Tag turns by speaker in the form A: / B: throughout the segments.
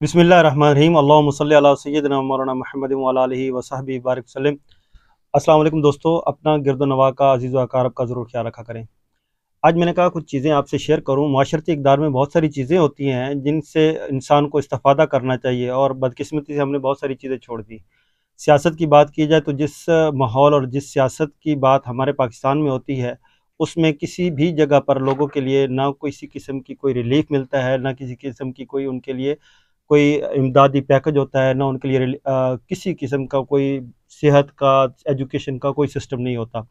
A: बिस्मिल्लाहिर्रहमानिर्रहीम। अल्लाहुम्मा सल्लि अला सय्यिदिना मौलाना मुहम्मदिन व अला आलिहि व सहबिहि बारिक वसल्लम। अस्सलाम वालेकुम दोस्तों, अपना गिरदोनवा का अज़ीज़ व अकारब का ज़रूर ख्याल रखा करें। आज मैंने कहा कुछ चीज़ें आपसे शेयर करूँ। माशरती इक़दार में बहुत सारी चीज़ें होती हैं जिनसे इंसान को इस्तिफ़ादा करना चाहिए, और बदकिस्मती से हमने बहुत सारी चीज़ें छोड़ दी। सियासत की बात की जाए तो जिस माहौल और जिस सियासत की बात हमारे पाकिस्तान में होती है, उसमें किसी भी जगह पर लोगों के लिए ना किसी किस्म की कोई रिलीफ़ मिलता है, ना किसी किस्म की कोई उनके लिए कोई इमदादी पैकेज होता है, ना उनके लिए किसी किस्म का कोई सेहत का, एजुकेशन का कोई सिस्टम नहीं होता।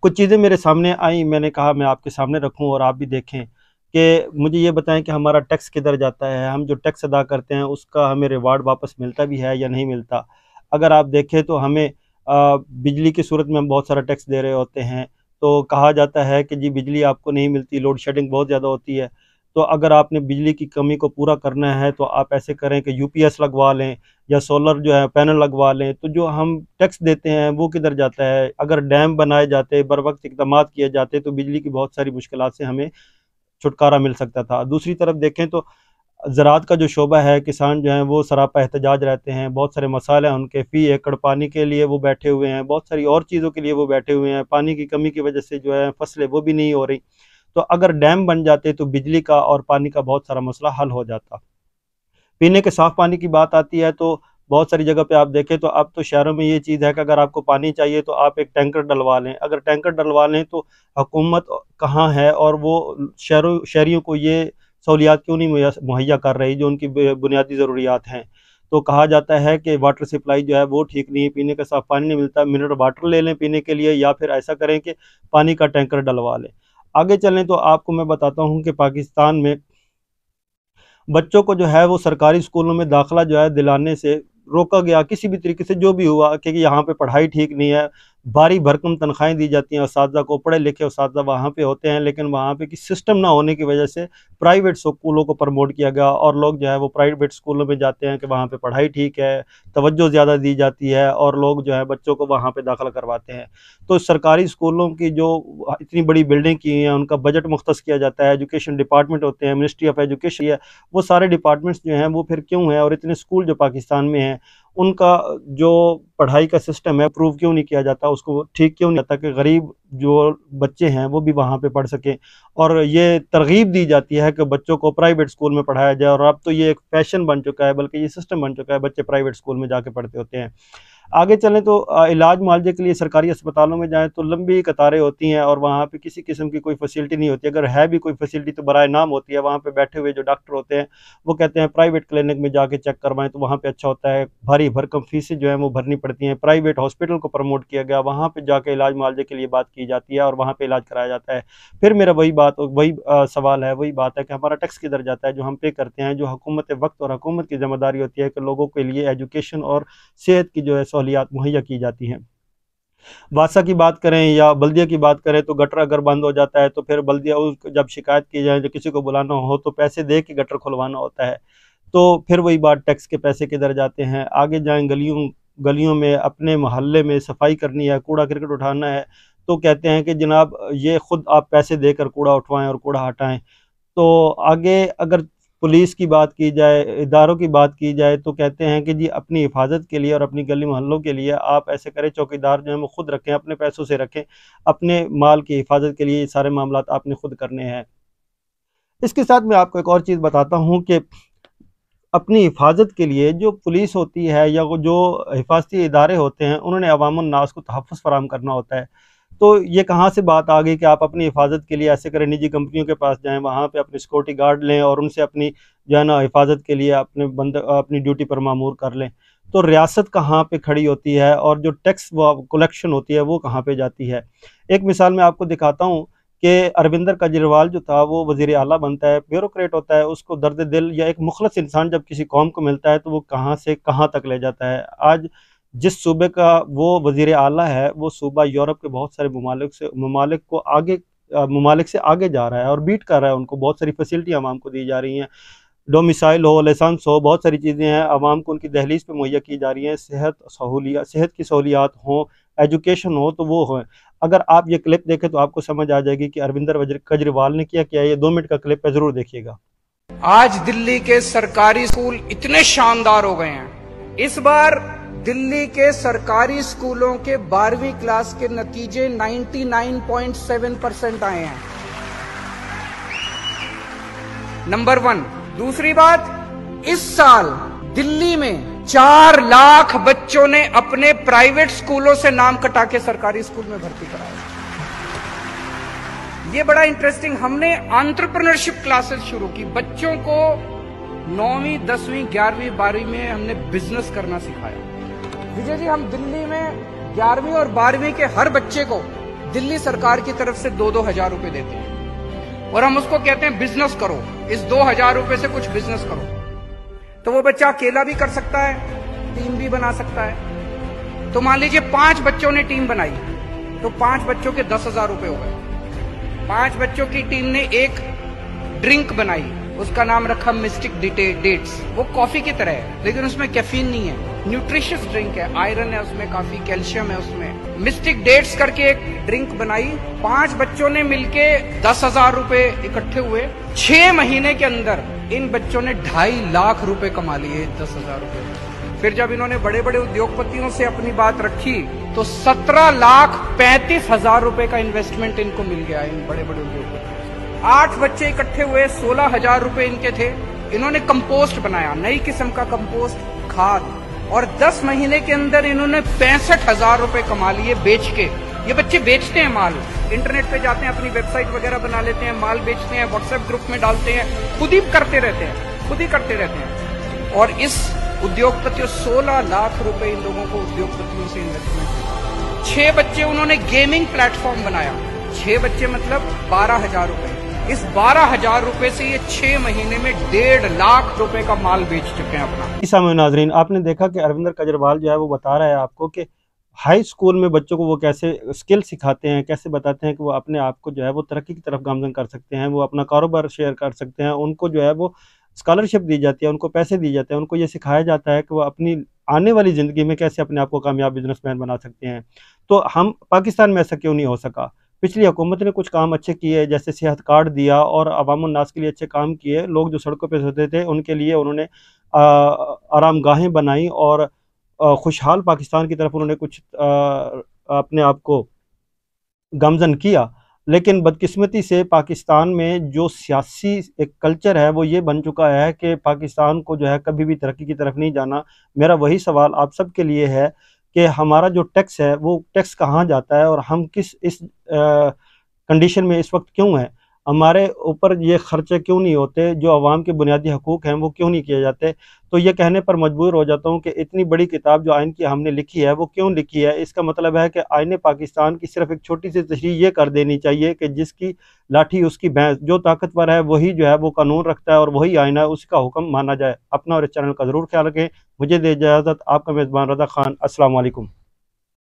A: कुछ चीज़ें मेरे सामने आई, मैंने कहा मैं आपके सामने रखूँ और आप भी देखें कि मुझे ये बताएँ कि हमारा टैक्स किधर जाता है, हम जो टैक्स अदा करते हैं उसका हमें रिवार्ड वापस मिलता भी है या नहीं मिलता। अगर आप देखें तो हमें बिजली की सूरत में हम बहुत सारा टैक्स दे रहे होते हैं, तो कहा जाता है कि जी बिजली आपको नहीं मिलती, लोड शेडिंग बहुत ज़्यादा होती है। तो अगर आपने बिजली की कमी को पूरा करना है तो आप ऐसे करें कि यूपीएस लगवा लें या सोलर जो है पैनल लगवा लें। तो जो हम टैक्स देते हैं वो किधर जाता है? अगर डैम बनाए जाते, बर वक्त इकदामात किए जाते, तो बिजली की बहुत सारी मुश्किलात से हमें छुटकारा मिल सकता था। दूसरी तरफ देखें तो ज़राअत का जो शोबा है, किसान जो हैं वो सरापा एहतजाज रहते हैं, बहुत सारे मसाइल हैं उनके, फ़ी एकड़ पानी के लिए वो बैठे हुए हैं, बहुत सारी और चीज़ों के लिए वो बैठे हुए हैं। पानी की कमी की वजह से जो है फसलें वो भी नहीं हो रही। तो अगर डैम बन जाते तो बिजली का और पानी का बहुत सारा मसला हल हो जाता। पीने के साफ़ पानी की बात आती है तो बहुत सारी जगह पे आप देखें तो अब तो शहरों में ये चीज़ है कि अगर आपको पानी चाहिए तो आप एक टैंकर डलवा लें। अगर टैंकर डलवा लें तो हुकूमत कहाँ है, और वो शहरियों को ये सहूलियात क्यों नहीं मुहैया कर रही जो उनकी बुनियादी ज़रूरियात हैं। तो कहा जाता है कि वाटर सप्लाई जो है वो ठीक नहीं है, पीने का साफ़ पानी नहीं मिलता, मिनरल वाटर ले लें पीने के लिए, या फिर ऐसा करें कि पानी का टैंकर डलवा लें। आगे चलें तो आपको मैं बताता हूँ कि पाकिस्तान में बच्चों को जो है वो सरकारी स्कूलों में दाखिला जो है दिलाने से रोका गया, किसी भी तरीके से जो भी हुआ, क्योंकि यहाँ पे पढ़ाई ठीक नहीं है। भारी भरकम तनख्वाहें दी जाती हैं उस्तादा को, पढ़े लिखे उस्तादा वहाँ पे होते हैं, लेकिन वहाँ पे कि सिस्टम ना होने की वजह से प्राइवेट स्कूलों को प्रमोट किया गया, और लोग जो है वो प्राइवेट स्कूलों में जाते हैं कि वहाँ पे पढ़ाई ठीक है, तवज्जो ज़्यादा दी जाती है, और लोग जो है बच्चों को वहाँ पे दाखिला करवाते हैं। तो सरकारी स्कूलों की जो इतनी बड़ी बिल्डिंग की हैं उनका बजट मुख्तस किया जाता है, एजुकेशन डिपार्टमेंट होते हैं, मिनिस्ट्री ऑफ एजुकेशन है, वो सारे डिपार्टमेंट्स जो हैं वो फिर क्यों हैं, और इतने स्कूल जो पाकिस्तान में हैं उनका जो पढ़ाई का सिस्टम है अप्रूव क्यों नहीं किया जाता, उसको ठीक क्यों नहीं आता कि गरीब जो बच्चे हैं वो भी वहाँ पे पढ़ सकें। और ये तरगीब दी जाती है कि बच्चों को प्राइवेट स्कूल में पढ़ाया जाए, और अब तो ये एक फैशन बन चुका है, बल्कि ये सिस्टम बन चुका है, बच्चे प्राइवेट स्कूल में जाके पढ़ते होते हैं। आगे चलें तो इलाज मुआवजे के लिए सरकारी अस्पतालों में जाएँ तो लंबी कतारें होती हैं, और वहाँ पे किसी किस्म की कोई फैसिलिटी नहीं होती। अगर है भी कोई फैसिलिटी तो बराए नाम होती है। वहाँ पे बैठे हुए जो डॉक्टर होते हैं वो कहते हैं प्राइवेट क्लिनिक में जाके चेक करवाएँ, तो वहाँ पे अच्छा होता है। भारी भरकम फीसें जो हैं वो भरनी पड़ती हैं। प्राइवेट हॉस्पिटल को प्रमोट किया गया, वहाँ पे जाके इलाज मुआवजे के लिए बात की जाती है और वहाँ पे इलाज कराया जाता है। फिर मेरा वही सवाल है, वही बात है कि हमारा टैक्स किधर जाता है जो हम पे करते हैं, जो हुकूमत वक्त और हुकूमत की ज़िम्मेदारी होती है कि लोगों के लिए एजुकेशन और सेहत की जो है सहूलियात मुहैया की जाती हैं। वासा की बात करें या बल्दिया की बात करें तो गटर अगर बंद हो जाता है तो फिर बल्दिया उस जब शिकायत की जाए, जो किसी को बुलाना हो तो पैसे दे के गटर खुलवाना होता है। तो फिर वही बात, टैक्स के पैसे किधर जाते हैं? आगे जाएँ, गलियों गलियों में अपने मोहल्ले में सफाई करनी है, कूड़ा करकट उठाना है, तो कहते हैं कि जनाब ये खुद आप पैसे देकर कूड़ा उठवाएँ और कूड़ा हटाएँ। तो आगे अगर पुलिस की बात की जाए, इदारों की बात की जाए, तो कहते हैं कि जी अपनी हिफाज़त के लिए और अपनी गली मोहल्लों के लिए आप ऐसे करें, चौकीदार जो हैं वो खुद रखें, अपने पैसों से रखें, अपने माल की हिफाज़त के लिए ये सारे मामलात आपने खुद करने हैं। इसके साथ मैं आपको एक और चीज़ बताता हूँ कि अपनी हिफाज़त के लिए जो पुलिस होती है या वो जो हिफाज़ती इदारे होते हैं, उन्होंने अवामुन नास को तहफ़्फ़ुज़ फ़राहम करना होता है। तो ये कहाँ से बात आ गई कि आप अपनी हिफाज़त के लिए ऐसे करें, निजी कंपनियों के पास जाएँ, वहाँ पे अपनी सिक्योरिटी गार्ड लें और उनसे अपनी जो है ना हिफाज़त के लिए अपनी ड्यूटी पर मामूर कर लें। तो रियासत कहाँ पे खड़ी होती है, और जो टैक्स व कलेक्शन होती है वो कहाँ पे जाती है? एक मिसाल मैं आपको दिखाता हूँ कि अरविंदर केजरीवाल जो था वो वज़ीर आला बनता है, ब्यूरोक्रेट होता है, उसको दर्द दिल या एक मुख़लस इंसान जब किसी कौम को मिलता है तो वो कहाँ से कहाँ तक ले जाता है। आज जिस सूबे का वो वज़ीर आला है, वो सूबा यूरोप के बहुत सारे ममालिक को ममालिक से आगे जा रहा है और बीट कर रहा है उनको। बहुत सारी फैसिलिटी अवाम को दी जा रही हैं। डोमिसाइल हो, लाइसेंस हो, बहुत सारी चीज़ें हैं आवाम को उनकी दहलीज़ पे मुहैया की जा रही हैं। सेहत की सहूलियात हों, एजुकेशन हो, तो वो हों। अगर आप ये क्लिप देखें तो आपको समझ आ जाएगी कि अरविंदर केजरीवाल ने किया क्या है। ये 2 मिनट का क्लिप है, ज़रूर देखिएगा।
B: आज दिल्ली के सरकारी स्कूल इतने शानदार हो गए हैं। इस बार दिल्ली के सरकारी स्कूलों के 12वीं क्लास के नतीजे 99.7% आए हैं, नंबर 1। दूसरी बात, इस साल दिल्ली में 4 लाख बच्चों ने अपने प्राइवेट स्कूलों से नाम कटा के सरकारी स्कूल में भर्ती कराया। ये बड़ा इंटरेस्टिंग, हमने एंटरप्रेन्योरशिप क्लासेस शुरू की। बच्चों को 9वीं 10वीं 11वीं 12वीं में हमने बिजनेस करना सिखाया। विजय जी, हम दिल्ली में 11वीं और 12वीं के हर बच्चे को दिल्ली सरकार की तरफ से 2-2 हजार रुपए देते हैं और हम उसको कहते हैं बिजनेस करो, इस 2,000 रुपए से कुछ बिजनेस करो। तो वो बच्चा अकेला भी कर सकता है, टीम भी बना सकता है। तो मान लीजिए 5 बच्चों ने टीम बनाई तो 5 बच्चों के 10,000 रुपए हो गए। 5 बच्चों की टीम ने एक ड्रिंक बनाई, उसका नाम रखा मिस्टिक डेट्स। वो कॉफी की तरह है लेकिन उसमें कैफीन नहीं है, न्यूट्रिशियस ड्रिंक है, आयरन है उसमें, काफी कैल्शियम है उसमें। मिस्टिक डेट्स करके एक ड्रिंक बनाई। 5 बच्चों ने मिलके 10,000 रुपए इकट्ठे हुए। 6 महीने के अंदर इन बच्चों ने 2.5 लाख रुपए कमा लिए 10,000 रुपए। फिर जब इन्होंने बड़े बड़े उद्योगपतियों से अपनी बात रखी तो 17,35,000 रुपए का इन्वेस्टमेंट इनको मिल गया इन बड़े बड़े उद्योगपतियों से। 8 बच्चे इकट्ठे हुए, 16,000 रुपए इनके थे। इन्होंने कंपोस्ट बनाया, नई किस्म का कंपोस्ट खाद, और 10 महीने के अंदर इन्होंने 65,000 रुपए कमा लिए बेच के। ये बच्चे बेचते हैं माल, इंटरनेट पे जाते हैं, अपनी वेबसाइट वगैरह बना लेते हैं, माल बेचते हैं, व्हाट्सएप ग्रुप में डालते हैं, खुद ही करते रहते हैं। और इस उद्योगपतियों 16 लाख रुपए इन लोगों को उद्योगपतियों से इन्वेस्टमेंट किया। 6 बच्चे उन्होंने गेमिंग प्लेटफॉर्म बनाया। 6 बच्चे मतलब 12,000 रुपए। इस 12,000 रुपए से ये 6 महीने में 1.5 लाख रुपए का माल बेच चुके हैं अपना।
A: इस नाजरीन, आपने देखा कि अरविंदर केजरीवाल जो है वो बता रहा है आपको कि हाई स्कूल में बच्चों को वो कैसे स्किल सिखाते हैं, कैसे बताते हैं कि वो अपने आप को जो है वो तरक्की की तरफ गामजन कर सकते हैं, वो अपना कारोबार शेयर कर सकते हैं। उनको जो है वो स्कॉलरशिप दी जाती है, उनको पैसे दिए जाते हैं, उनको ये सिखाया जाता है कि वो अपनी आने वाली ज़िंदगी में कैसे अपने आप को कामयाब बिजनेसमैन बना सकते हैं। तो हम पाकिस्तान में ऐसा क्यों नहीं हो सका? पिछली हुकूमत ने कुछ काम अच्छे किए, जैसे सेहत कार्ड दिया और अवामुन्नास के लिए अच्छे काम किए। लोग जो सड़कों पे सोते थे उनके लिए उन्होंने आरामगाहें बनाई और खुशहाल पाकिस्तान की तरफ उन्होंने कुछ अपने आप को गामजन किया। लेकिन बदकिस्मती से पाकिस्तान में जो सियासी एक कल्चर है वो ये बन चुका है कि पाकिस्तान को जो है कभी भी तरक्की की तरफ नहीं जाना। मेरा वही सवाल आप सब के लिए है कि हमारा जो टैक्स है वो टैक्स कहाँ जाता है और हम किस इस कंडीशन में इस वक्त क्यों हैं? हमारे ऊपर ये खर्चे क्यों नहीं होते? जो आवाम के बुनियादी हकूक़ हैं वो क्यों नहीं किए जाते? तो ये कहने पर मजबूर हो जाता हूँ कि इतनी बड़ी किताब जो आइन की हमने लिखी है वो क्यों लिखी है? इसका मतलब है कि आइन पाकिस्तान की सिर्फ एक छोटी सी तशरीह ये कर देनी चाहिए कि जिसकी लाठी उसकी भैंस, जो ताकतवर है वही जो है वो कानून रखता है और वही आइन है, उसका हुक्म माना जाए। अपना और इस चैनल का ज़रूर ख्याल रखें। मुझे दे इजाज़त, आपका मेज़बान रज़ा ख़ान। अस्सलाम वालेकुम।